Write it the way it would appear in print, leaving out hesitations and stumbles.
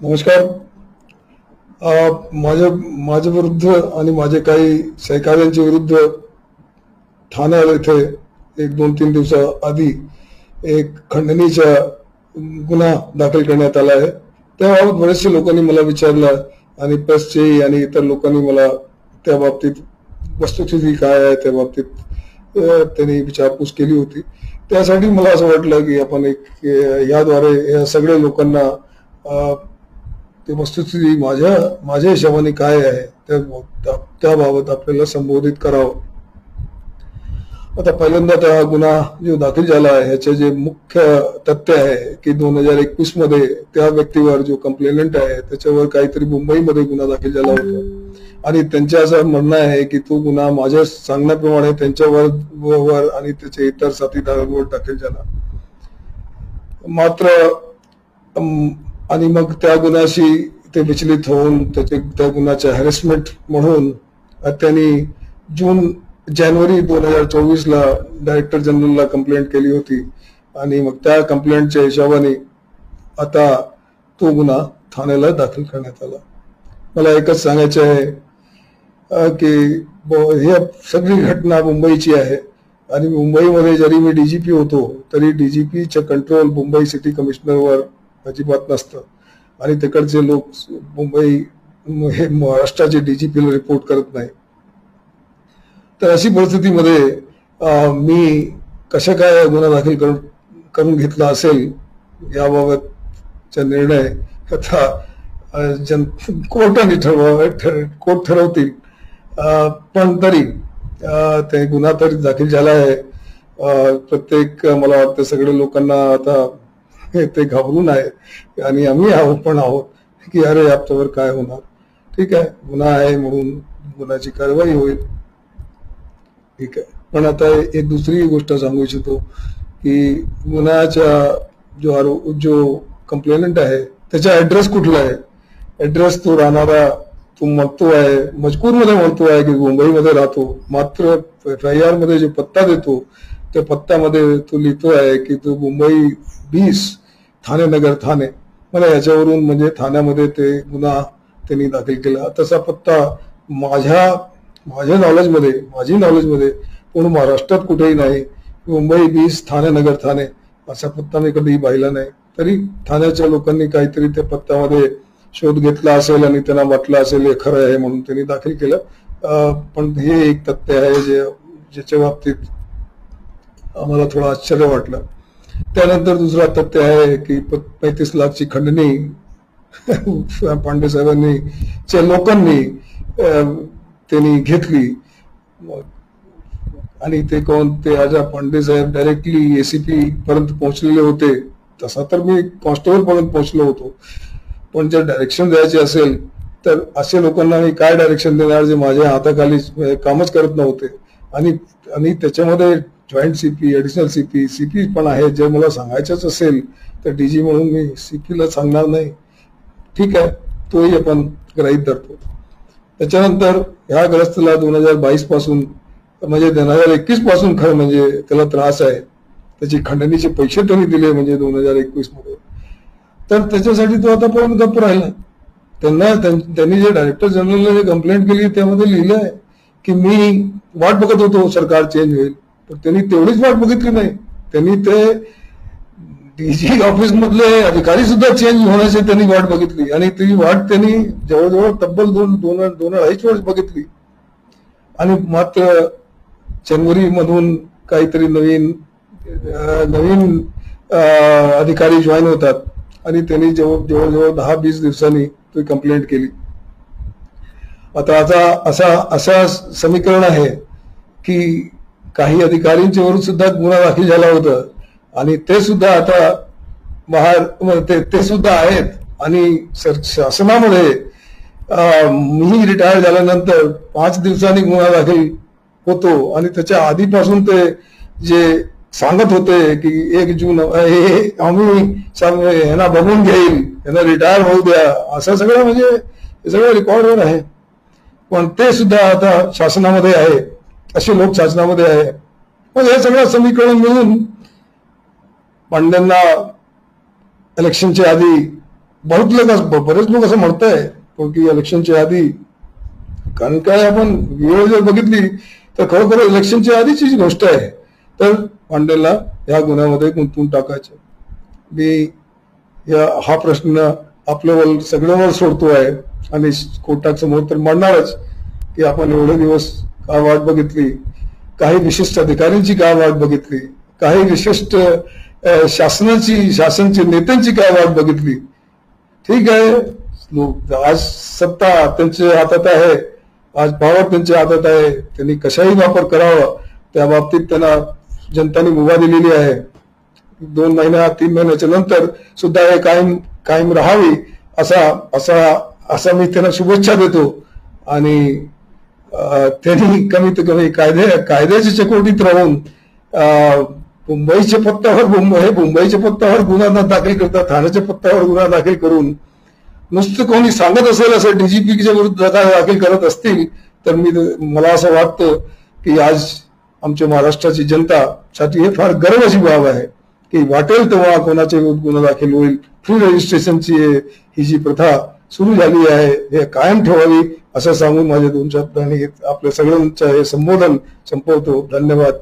नमस्कार. माझ्या माझ्या विरुद्ध आणि माझे काही सहकाऱ्यांच्या विरुद्ध ठाण्याला इथे एक 2-3 दिवसाआधी एक खंडणीचा गुन्हा दाखल करण्यात आला आहे. त्याबाबत बरेचसे लोकांनी मला विचारलं आणि प्रेसचेही आणि इतर लोकांनी मला त्या बाबतीत वस्तुस्थिती काय आहे त्या बाबतीत त्यांनी विचारपूस केली होती. त्यासाठी मला असं वाटलं की आपण एक याद्वारे या सगळ्या लोकांना ते वस्तुस्थिती माझ्या हिशोबाने काय आहे त्याबाबत आपल्याला संबोधित करावं. आता पहिल्यांदा त्या गुन्हा जो दाखल झाला आहे ह्याचे जे मुख्य तथ्य आहे की 2021 मध्ये त्या व्यक्तीवर जो कंप्लेनंट आहे त्याच्यावर काहीतरी मुंबईमध्ये गुन्हा दाखल झाला होता आणि त्यांचे असं म्हणणं आहे की तो गुन्हा माझ्या सांगण्याप्रमाणे त्यांच्यावर आणि त्याचे इतर साथीदारांवर दाखल झाला. मात्र आणि मग त्या गुन्ह्याशी ते विचलित होऊन त्या गुन्ह्याचे हॅरेसमेंट म्हणून त्यांनी जानेवारी 2024 ला डायरेक्टर जनरलला कंप्लेंट केली होती आणि मग त्या कंप्लेंटच्या हिशोबाने आता तो गुन्हा ठाण्याला दाखल करण्यात आला. मला एकच सांगायचं आहे की ही सगळी घटना मुंबईची आहे आणि मुंबईमध्ये जरी मी डीजीपी होतो तरी डीजीपीचे कंट्रोल मुंबई सिटी कमिशनरवर अजिबात नसतं आणि तिकडचे लोक मुंबई हे महाराष्ट्राचे डीजीपीला रिपोर्ट करत नाही. तर अशी परिस्थितीमध्ये मी कशा काय गुन्हा दाखल करून घेतला असेल याबाबतचा निर्णय आता कोर्टाने कोर्ट ठरवतील. पण तरी ते गुन्हा तरी दाखल झाला आहे. प्रत्येक मला वाटतं सगळ्या लोकांना आता ते घाबरून आहे आणि आम्ही पण आहोत की अरे आपल्यावर काय होणार. ठीक आहे, गुन्हा आहे म्हणून गुन्ह्याची कारवाई होईल. ठीक आहे, पण आता एक दुसरी गोष्ट सांगू इच्छितो की गुन्ह्याचा जो कंप्लेनंट आहे त्याचा ऍड्रेस कुठला आहे. ऍड्रेस तो राहणारा तो म्हणतो आहे मजकूर मध्ये म्हणतो आहे की मुंबईमध्ये राहतो, मात्र FIR मध्ये जो पत्ता देतो त्या पत्त्यामध्ये तो लिहितो आहे की तो मुंबई 20 ठाणे नगर ठाणे. मला याच्यावरून म्हणजे ठाण्यामध्ये ते गुन्हा त्यांनी दाखल केला. तसा पत्ता माझी नॉलेजमध्ये पूर्ण महाराष्ट्रात कुठेही नाही. मुंबई 20 ठाणे नगर ठाणे असा पत्ता मी कधीही पाहिला नाही. तरी ठाण्याच्या लोकांनी काहीतरी त्या पत्त्यामध्ये शोध घेतला असेल आणि त्यांना वाटलं असेल हे खरं आहे म्हणून त्यांनी दाखल केलं. पण हे एक तथ्य आहे ज्याच्या बाबतीत आम्हाला थोडं आश्चर्य वाटलं. त्यानंतर दुसरा तथ्य आहे की 35 लाखची खंडणी पांडे साहेबांनी लोकांनी त्यांनी घेतली आणि ते आजा पांडे साहेब डायरेक्टली ACP पर्यंत पोहोचलेले होते. तसा तर मी कॉन्स्टेबल पर्यंत पोहोचलो होतो, पण जर डायरेक्शन द्यायचे असेल तर असे लोकांना मी काय डायरेक्शन देणार जे माझ्या हाताखाली कामच करत नव्हते. आणि त्याच्यामध्ये जॉईंट CP, ऍडिशनल CP पण आहे. जर मला सांगायचंच असेल तर DG म्हणून मी CP ला सांगणार नाही. ठीक आहे, तोही आपण गृहीत धरतो. त्याच्यानंतर ह्या ग्रस्ताला 2022 पासून म्हणजे 2021 पासून खरं म्हणजे त्याला त्रास आहे. त्याची खंडणीचे पैसे त्यांनी दिले म्हणजे 2021 मध्ये. तर त्याच्यासाठी तो आतापर्यंत गप्प राहिला. त्यांनी जे डायरेक्टर जनरलने जे कंप्लेंट केली त्यामध्ये लिहिलं आहे की मी वाट बघत होतो सरकार चेंज होईल, पण त्यांनी तेवढीच वाट बघितली नाही. त्यांनी ते DG ऑफिस मधले अधिकारी सुद्धा चेंज होण्याची त्यांनी वाट बघितली आणि ती वाट त्यांनी जवळजवळ तब्बल 2-2.5 वर्ष बघितली. आणि मात्र जानेवारी मधून काहीतरी नवीन अधिकारी जॉईन होतात आणि त्यांनी जवळजवळ 10-20 दिवसांनी ती कंप्लेंट केली. आता असा समीकरण आहे की काही अधिकाऱ्यांच्या विरुद्ध सुद्धा गुन्हा दाखल झाला होता आणि ते सुद्धा आता ते सुद्धा आहेत. आणि शासनामध्ये मी रिटायर झाल्यानंतर 5 दिवसांनी गुन्हा दाखल होतो आणि त्याच्या आधीपासून ते जे सांगत होते की 1 जून आम्ही यांना बघून घेईल, यांना रिटायर होऊ द्या, असं सगळं म्हणजे हे सगळं रेकॉर्डवर आहे. पण ते सुद्धा आता शासनामध्ये आहे, असे लोक शासनामध्ये आहे. पण हे सगळं समीकरण मिळून पांड्यांना इलेक्शनच्या आधी बरेच लोक असं म्हणताय की इलेक्शनच्या आधी, कारण काय आपण वेळ जर बघितली तर खरोखर इलेक्शनच्या आधीची जी गोष्ट आहे, तर पांडेला या गुन्ह्यामध्ये गुंतवून टाकायचं. मी हा प्रश्न आपल्यावर सगळ्यावर सोडतो आहे आणि कोर्टासमोर तर मांडणारच की आपण एवढे दिवस का वाट बघितली, काही विशिष्ट अधिकाऱ्यांची काय वाट बघितली, काही विशिष्ट शासनची नेत्यांची काय वाट बघितली. ठीक आहे, आज सत्ता त्यांच्या हातात आहे, आज पॉवर त्यांच्या हातात आहे, त्यांनी कशाही वापर करावा त्या बाबतीत त्यांना जनताने मुभा दिलेली आहे. 2 महिन्या 3 महिन्याच्या नंतर सुद्धा हे कायम राहावी असा मी त्यांना शुभेच्छा देतो. आणि त्यांनी कमीत कमी कायद्याच्या चकोटीत राहून मुंबईच्या पत्त्यावर गुन्हा दाखल करतात, ठाण्याच्या पत्त्यावर गुन्हा दाखल करून नुसतं कोणी सांगत असेल असं डीजीपीच्या विरुद्ध दाखल करत असतील तर मला असं वाटतं की आज आमच्या महाराष्ट्राची जनतासाठी हे फार गर्वाची बाब आहे की वाटेल तेव्हा कोणाच्या विरुद्ध गुन्हा दाखल होईल. फ्री रजिस्ट्रेशनची ही जी प्रथा सुरू झाली आहे हे कायम ठेवावी असं सांगून माझ्या 2 शब्दांनी आपल्या सगळ्यांचं हे संबोधन संपवतो. धन्यवाद.